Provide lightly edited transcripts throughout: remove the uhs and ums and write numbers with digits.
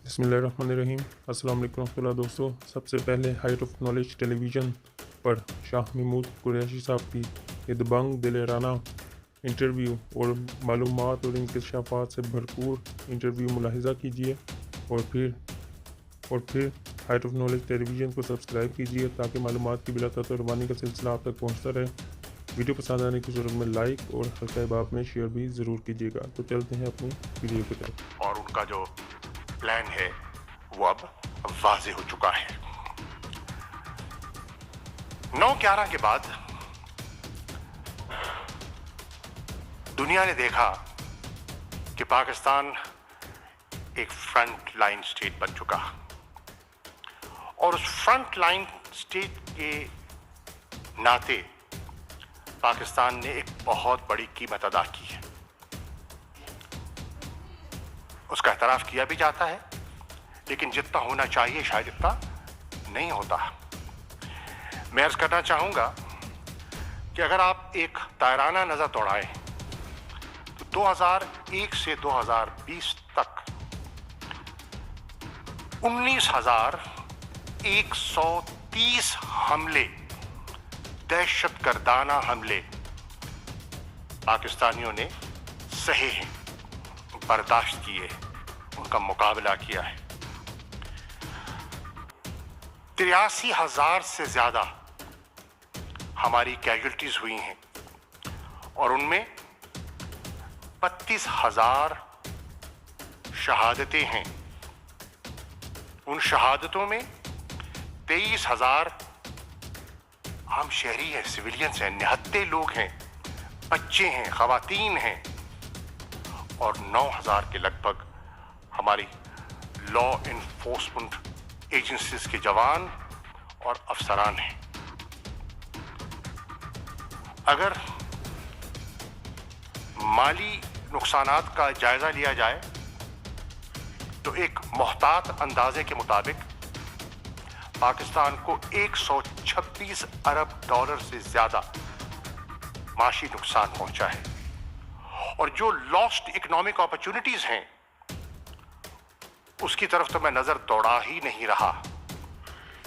بسم اللہ الرحمن الرحیم۔ السلام علیکم ورحمۃ اللہ دوستو۔ سب سے پہلے height of knowledge television پر شاہ محمود قریشی صاحب کی یہ دبنگ دلانہ انٹرویو اور معلومات اور انکشافات سے بھرپور انٹرویو ملاحظہ کیجیے، اور پھر height of knowledge television کو سبسکرائب کیجیے تاکہ معلومات کی بلا ترتیب روانی کا سلسلہ آپ تک پہنچتا رہے۔ ویڈیو پسند آنے کی صورت میں لائک اور حلقہ احباب میں شیئر بھی ضرور کیجیے گا۔ تو چلتے ہیں اپنی ویڈیو کی طرف۔ اور ان کا جو پلان ہے وہ اب واضح ہو چکا ہے۔ 9/11 کے بعد دنیا نے دیکھا کہ پاکستان ایک فرنٹ لائن اسٹیٹ بن چکا، اور اس فرنٹ لائن اسٹیٹ کے ناطے پاکستان نے ایک بہت بڑی قیمت ادا کی ہے۔ اس کا اعتراف کیا بھی جاتا ہے، لیکن جتنا ہونا چاہیے شاید اتنا نہیں ہوتا۔ میں عرض کرنا چاہوں گا کہ اگر آپ ایک دائرانہ نظر دوڑائیں تو 2001 سے 2020 تک 19,130 حملے، دہشت گردانہ حملے پاکستانیوں نے سہے ہیں، برداشت کیے، ان کا مقابلہ کیا ہے۔ 83,000 سے زیادہ ہماری کیجولٹیز ہوئی ہیں، اور ان میں 32,000 شہادتیں ہیں۔ ان شہادتوں میں 23,000 عام شہری ہیں، سویلینز ہیں، نہتے لوگ ہیں، بچے ہیں، خواتین ہیں، اور 9,000 کے لگ بھگ ہماری لا انفورسمنٹ ایجنسیز کے جوان اور افسران ہیں۔ اگر مالی نقصانات کا جائزہ لیا جائے تو ایک محتاط اندازے کے مطابق پاکستان کو $126 ارب سے زیادہ معاشی نقصان پہنچا ہے، اور جو لاسٹ اکنامک اپرچونٹیز ہیں اس کی طرف تو میں نظر دوڑا ہی نہیں رہا،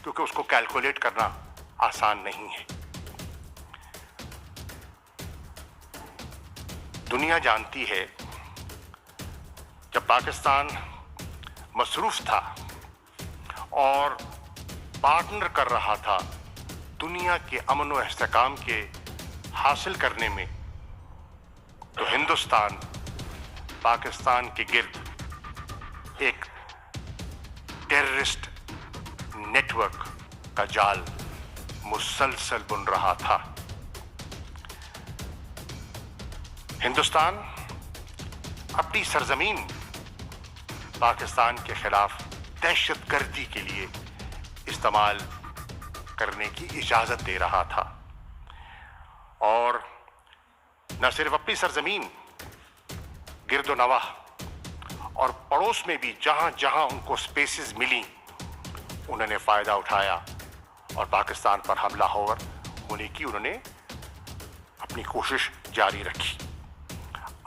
کیونکہ اس کو کیلکولیٹ کرنا آسان نہیں ہے۔ دنیا جانتی ہے جب پاکستان مصروف تھا اور پارٹنر کر رہا تھا دنیا کے امن و استحکام کے حاصل کرنے میں، تو ہندوستان پاکستان کے گرد ایک ٹیررسٹ نیٹ ورک کا جال مسلسل بن رہا تھا۔ ہندوستان اپنی سرزمین پاکستان کے خلاف دہشت گردی کے لیے استعمال کرنے کی اجازت دے رہا تھا، اور نہ صرف اپنی سرزمین، گرد و نواح اور پڑوس میں بھی جہاں جہاں ان کو سپیسز ملی انہوں نے فائدہ اٹھایا، اور پاکستان پر حملہ ہونے کی انہوں نے اپنی کوشش جاری رکھی۔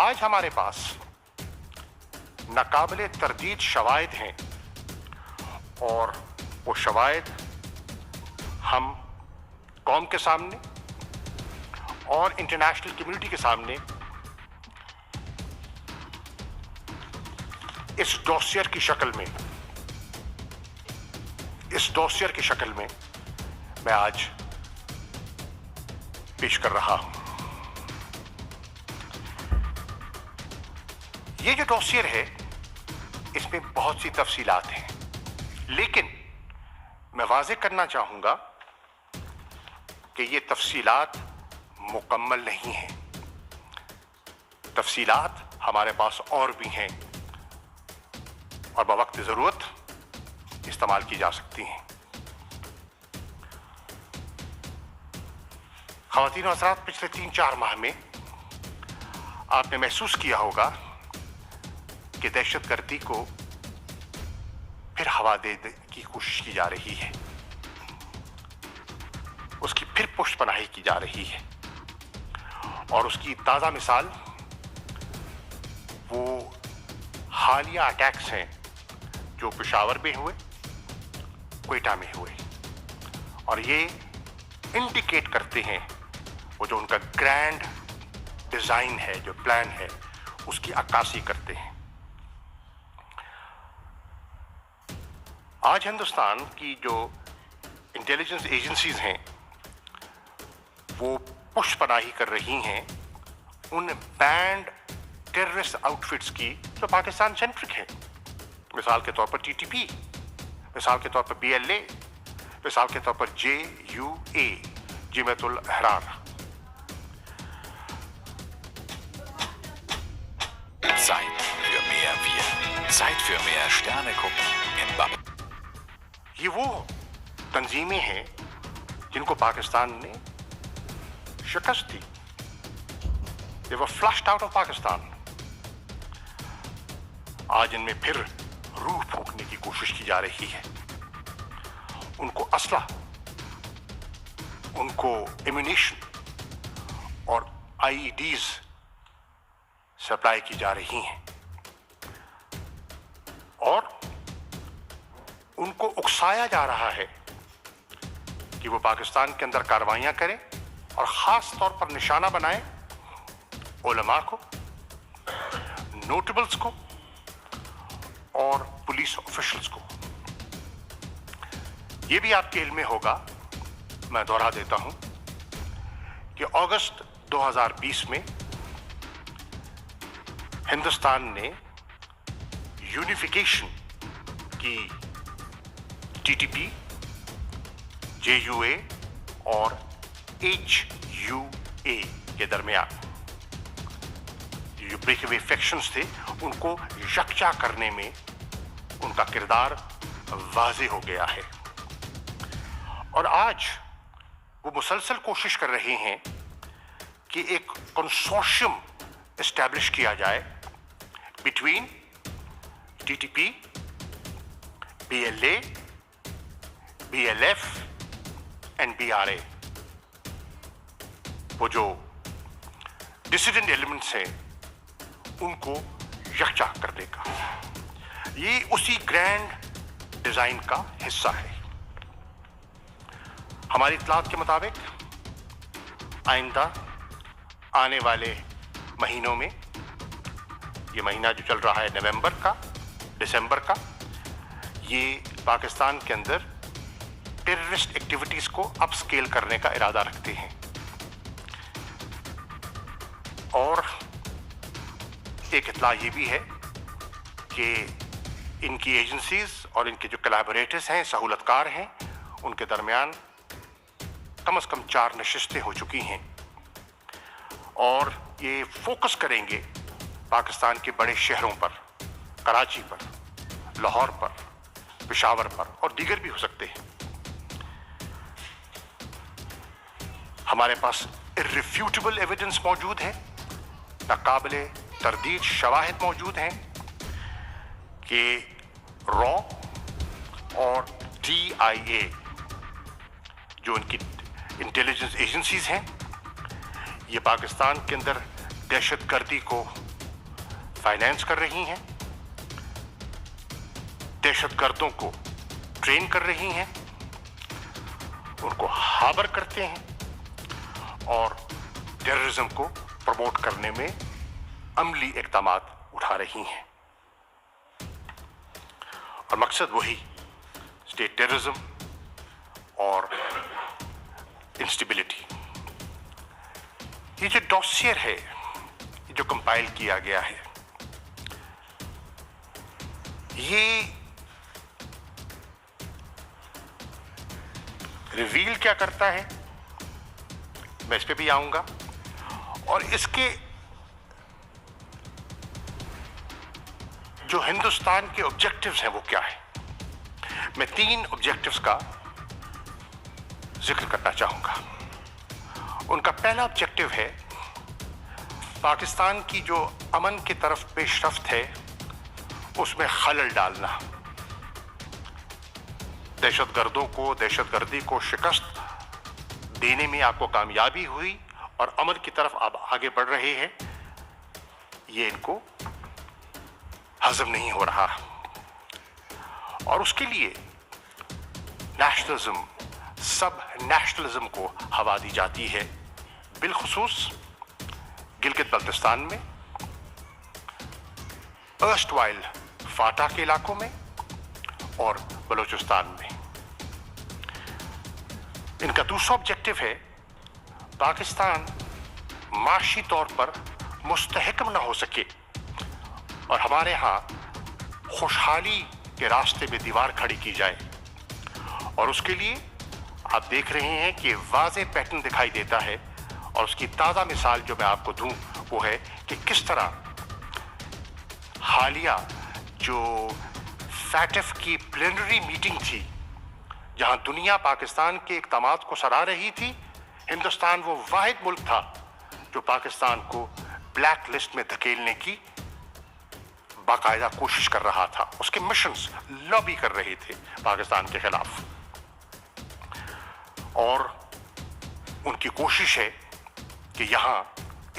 آج ہمارے پاس ناقابل تردید شواہد ہیں، اور وہ شواہد ہم قوم کے سامنے اور انٹرنیشنل کمیونٹی کے سامنے اس ڈوسیئر کی شکل میں میں آج پیش کر رہا ہوں۔ یہ جو ڈوسیئر ہے اس میں بہت سی تفصیلات ہیں، لیکن میں واضح کرنا چاہوں گا کہ یہ تفصیلات مکمل نہیں ہیں۔ تفصیلات ہمارے پاس اور بھی ہیں، اور بوقت ضرورت استعمال کی جا سکتی ہیں۔ خواتین و حضرات، پچھلے 3-4 ماہ میں آپ نے محسوس کیا ہوگا کہ دہشت گردی کو پھر ہوا دینے کی کوشش کی جا رہی ہے، اس کی پھر پشت پناہی کی جا رہی ہے، اور اس کی تازہ مثال وہ حالیہ اٹیکس ہیں जो पेशावर में हुए, क्वेटा में हुए, और ये इंडिकेट करते हैं वो जो उनका ग्रैंड डिजाइन है, जो प्लान है, उसकी अक्कासी करते हैं। आज हिंदुस्तान की जो इंटेलिजेंस एजेंसीज हैं वो पुष्पनाही कर रही हैं उन बैंड टेररिस्ट आउटफिट्स की जो पाकिस्तान सेंट्रिक है। मिसाल के तौर पर टीटीपी, मिसाल के तौर पर बीएलए, मिसाल के तौर पर JUA, Jamatul Ahrar. Zeit für mehr Wir. Zeit für mehr Sterne gucken in Bab. ये वो तंजीमें हैं जिनको पाकिस्तान ने शिकस्त दी। They were flushed out of Pakistan. आज इनमें फिर रूह फूंकने की कोशिश की जा रही है। उनको असला, उनको एम्यूनिशन और IEDs सप्लाई की जा रही हैं और उनको उकसाया जा रहा है कि वो पाकिस्तान के अंदर कार्रवाइयां करें और खास तौर पर निशाना बनाएं उलमा को, नोटेबल्स को और पुलिस ऑफिशियल्स को। ये भी आपके इल्म में होगा, मैं दोहरा देता हूं कि अगस्त 2020 में हिंदुस्तान ने यूनिफिकेशन की TTP, JUA और HUA के दरमियान जो ब्रेकअवे फैक्शंस थे उनको यकजा करने में उनका किरदार वाज़े हो गया है। और आज वो मुसलसल कोशिश कर रहे हैं कि एक कंसोर्शियम एस्टैब्लिश किया जाए between TTP, BLA, BLF and BRA। वो जो डिसिडेंट एलिमेंट्स हैं उनको यकजा करने का, ये उसी ग्रैंड डिजाइन का हिस्सा है। हमारी इत्तलात के मुताबिक आइंदा आने वाले महीनों में, ये महीना जो चल रहा है नवंबर का, दिसंबर का, ये पाकिस्तान के अंदर टेररिस्ट एक्टिविटीज को अपस्केल करने का इरादा रखते हैं। और एक इत्तला ये भी है कि इनकी एजेंसीज और इनके जो कोलैबोरेटर्स हैं, सहूलतकार हैं, उनके दरमियान कम से कम 4 नशिस्तें हो चुकी हैं और ये फोकस करेंगे पाकिस्तान के बड़े शहरों पर, कराची पर, लाहौर पर, पेशावर पर और दीगर भी हो सकते हैं। हमारे पास इर्रिफ्यूटेबल एविडेंस मौजूद है, नाकाबिले तरदीद शवाहिद मौजूद हैं कि रॉ और DIA जो इनकी इंटेलिजेंस एजेंसीज हैं, ये पाकिस्तान के अंदर दहशतगर्दी को फाइनेंस कर रही हैं, दहशतगर्दों को ट्रेन कर रही हैं, उनको हाबर करते हैं और टेररिज्म को प्रमोट करने में अमली इक़दामात उठा रही हैं। और मकसद वही स्टेट टेररिज्म और इंस्टेबिलिटी। ये जो डॉसियर है, ये जो कंपाइल किया गया है, ये रिवील क्या करता है, मैं इस पे भी आऊंगा। और इसके जो हिंदुस्तान के ऑब्जेक्टिव्स हैं वो क्या है, मैं 3 ऑब्जेक्टिव्स का जिक्र करना चाहूंगा। उनका पहला ऑब्जेक्टिव है पाकिस्तान की जो अमन की तरफ पेशरफ्त है उसमें खलल डालना, दहशतगर्दों को, दहशतगर्दी को शिकस्त देने में आपको कामयाबी हुई और अमन की तरफ आप आगे बढ़ रहे हैं, ये इनको हजम नहीं हो रहा। और उसके लिए नेशनलिज्म, सब नेशनलिज्म को हवा दी जाती है, बिलखुसूस गिलगित बल्तिस्तान में, अर्स्टवाइल फाटा के इलाकों में और बलूचिस्तान में। इनका दूसरा ऑब्जेक्टिव है पाकिस्तान माशी तौर पर मुस्तहकम ना हो सके और हमारे यहाँ खुशहाली के रास्ते में दीवार खड़ी की जाए। और उसके लिए आप देख रहे हैं कि वाज़ेह पैटर्न दिखाई देता है, और उसकी ताज़ा मिसाल जो मैं आपको दूं वो है कि किस तरह हालिया जो फैटफ की प्लेनरी मीटिंग थी, जहां दुनिया पाकिस्तान के इक़दामात को सराह रही थी, हिंदुस्तान वो वाहिद मुल्क था जो पाकिस्तान को ब्लैक लिस्ट में धकेलने की बाकायदा कोशिश कर रहा था। उसके मिशंस लॉबी कर रहे थे पाकिस्तान के खिलाफ, और उनकी कोशिश है कि यहाँ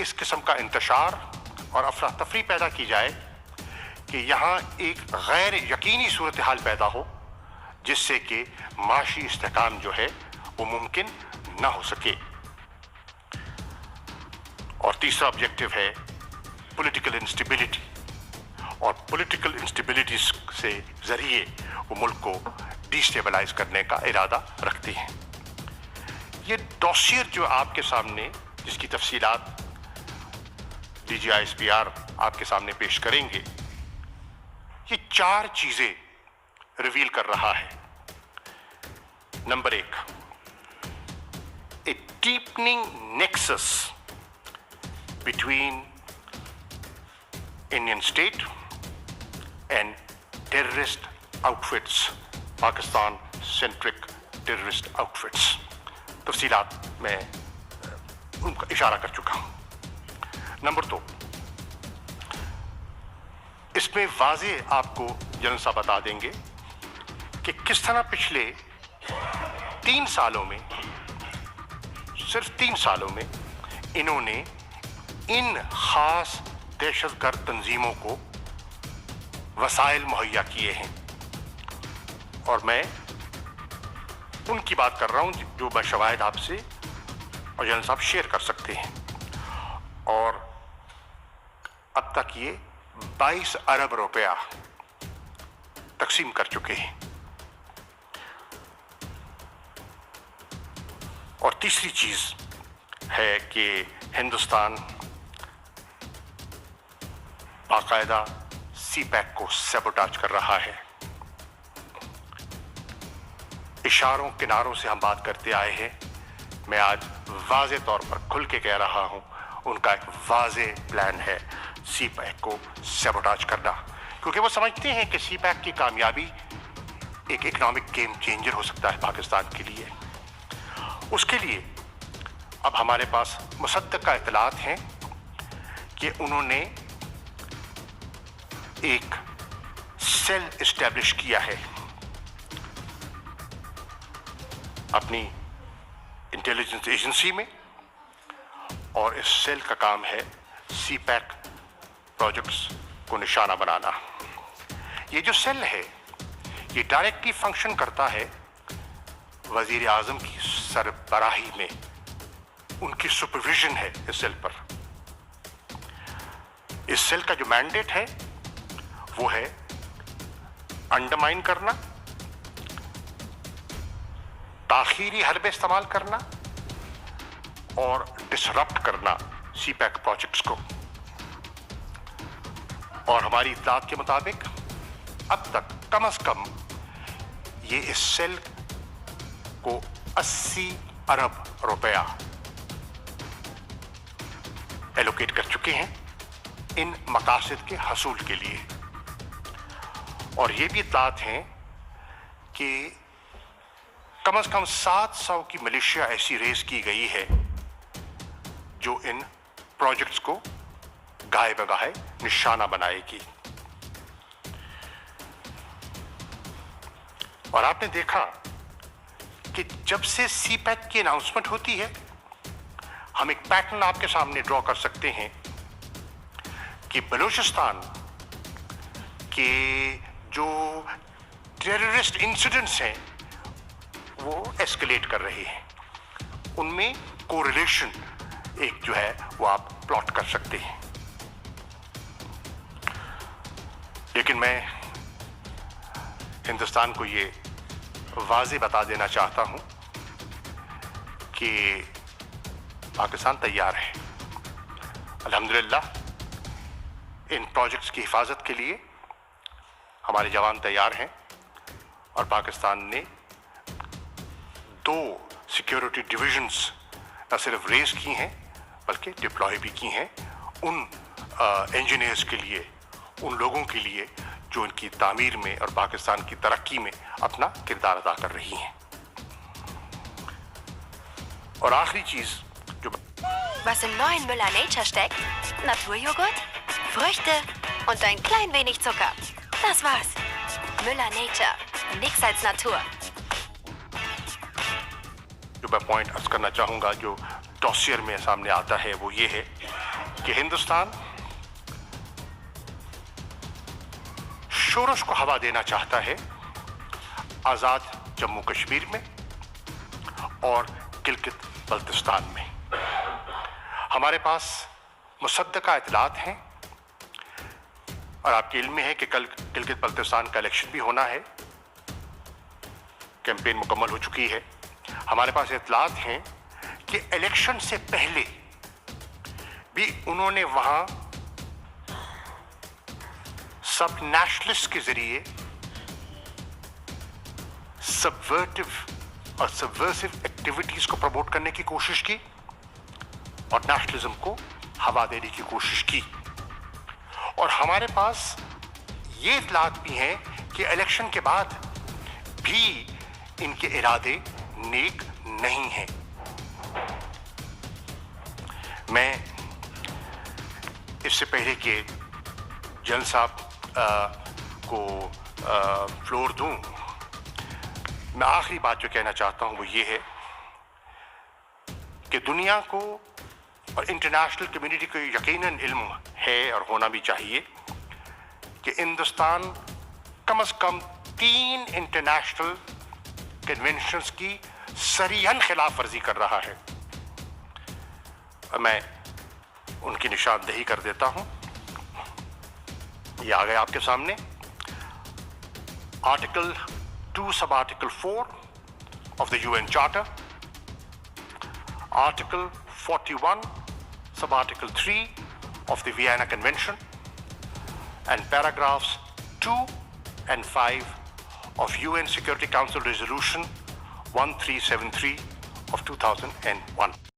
इस किस्म का इंतशार और अफरा तफरी पैदा की जाए कि यहाँ एक गैर यकीनी सूरत हाल पैदा हो, जिससे कि माशी इस्तेहकाम जो है वो मुमकिन ना हो सके। और तीसरा ऑब्जेक्टिव है पॉलिटिकल इंस्टेबिलिटी, और पॉलिटिकल इंस्टेबिलिटी से जरिए वो मुल्क को डिस्टेबलाइज करने का इरादा रखती हैं। ये डॉसियर जो आपके सामने, जिसकी तफसीलात DGISPR आपके सामने पेश करेंगे, ये 4 चीजें रिवील कर रहा है। Number 1, a deepening nexus between Indian state and terrorist outfits, Pakistan centric terrorist outfits. तफसीलात मैं उनका इशारा कर चुका हूं। नंबर 2, इसमें वाज़ेह आपको जनरल साहब बता देंगे कि किस तरह पिछले 3 सालों में, सिर्फ 3 सालों में, इन्होंने इन खास दहशतगर्द तंजीमों को वसाइल मुहैया किए हैं। और मैं उनकी बात कर रहा हूं जो मैं शवाहिद आपसे और जनरल साहब शेयर कर सकते हैं। और अब तक ये 22 अरब रुपया तकसीम कर चुके हैं। और तीसरी चीज है कि हिंदुस्तान बाकायदा CPEC को सैबोटाज कर रहा है। इशारों किनारों से हम बात करते आए हैं, मैं आज वाज़ेह तौर पर खुल के कह रहा हूं, उनका एक वाज़ेह प्लान है CPEC को सैबोटाज करना, क्योंकि वो समझते हैं कि CPEC की कामयाबी एक इकोनॉमिक गेम चेंजर हो सकता है पाकिस्तान के लिए। उसके लिए अब हमारे पास मुसद्दक़ा इत्तलात हैं कि उन्होंने एक सेल एस्टैब्लिश किया है अपनी इंटेलिजेंस एजेंसी में, और इस सेल का काम है CPEC प्रोजेक्ट्स को निशाना बनाना। ये जो सेल है ये डायरेक्टली फंक्शन करता है वजीर आजम की सरबराही में, उनकी सुपरविजन है इस सेल पर। इस सेल का जो मैंडेट है वो है अंडरमाइन करना, ताखीरी हरबे इस्तेमाल करना और डिसरप्ट करना CPEC प्रोजेक्ट्स को। और हमारी इत्तलात के मुताबिक अब तक कम से कम ये इस सेल को 80 अरब रुपया एलोकेट कर चुके हैं इन मकासद के हसूल के लिए। और ये भी इत्तलात हैं कि कम से कम 700 की मिलिशिया ऐसी रेस की गई है जो इन प्रोजेक्ट्स को गाहे बगाहे निशाना बनाएगी। और आपने देखा कि जब से CPEC की अनाउंसमेंट होती है, हम एक पैटर्न आपके सामने ड्रॉ कर सकते हैं कि बलूचिस्तान के जो टेररिस्ट इंसिडेंट्स हैं वो एस्केलेट कर रहे हैं, उनमें कोरिलेशन एक जो है वो आप प्लॉट कर सकते हैं। लेकिन मैं हिंदुस्तान को ये वाज़ेह बता देना चाहता हूं कि पाकिस्तान तैयार है। अल्हम्दुलिल्लाह इन प्रोजेक्ट्स की हिफाजत के लिए हमारे जवान तैयार हैं और पाकिस्तान ने 2 सिक्योरिटी डिविजन्स न सिर्फ रेज की हैं बल्कि डिप्लॉय भी की हैं उन इंजीनियर्स के लिए, उन लोगों के लिए जो इनकी तामीर में और पाकिस्तान की तरक्की में अपना किरदार अदा कर रही हैं। और आखिरी चीज़ जो Was im neuen Müller Nature steckt? Naturjoghurt, Früchte und ein klein wenig Zucker. Das war's. Müller Nature. Nix als Natur. जो मैं पॉइंट अर्ज करना चाहूँगा जो डॉसियर में सामने आता है वो ये है कि हिंदुस्तान शोरश को हवा देना चाहता है आज़ाद जम्मू कश्मीर में और गिलगित बल्तिस्तान में। हमारे पास मुसद्दका इतलात हैं और आपके इल्म में है कि कल गिलगित बल्तिस्तान का इलेक्शन भी होना है, कैंपेन मुकम्मल हो चुकी है। हमारे पास इतलात हैं कि इलेक्शन से पहले भी उन्होंने वहां सब नेशनलिस्ट के जरिए सबवर्टिव और सबवर्सिव एक्टिविटीज को प्रमोट करने की कोशिश की और नेशनलिज्म को हवा देने की कोशिश की। और हमारे पास ये इतलात भी हैं कि इलेक्शन के बाद भी इनके इरादे नेक नहीं हैं। मैं इससे पहले कि जनरल साहब को फ्लोर दूं, मैं आखिरी बात जो कहना चाहता हूं वो ये है कि दुनिया को और इंटरनेशनल कम्युनिटी को यकीनन इल्म है और होना भी चाहिए कि हिंदुस्तान कम से कम 3 इंटरनेशनल कन्वेंशंस की सरीहन खिलाफ वर्जी कर रहा है। मैं उनकी निशानदेही कर देता हूं, ये आ गए आपके सामने। Article 2 sub article 4 of the UN Charter, Article 41 sub article 3 of the Vienna Convention, and paragraphs 2 and 5 of UN Security Council Resolution 1373 of 2001.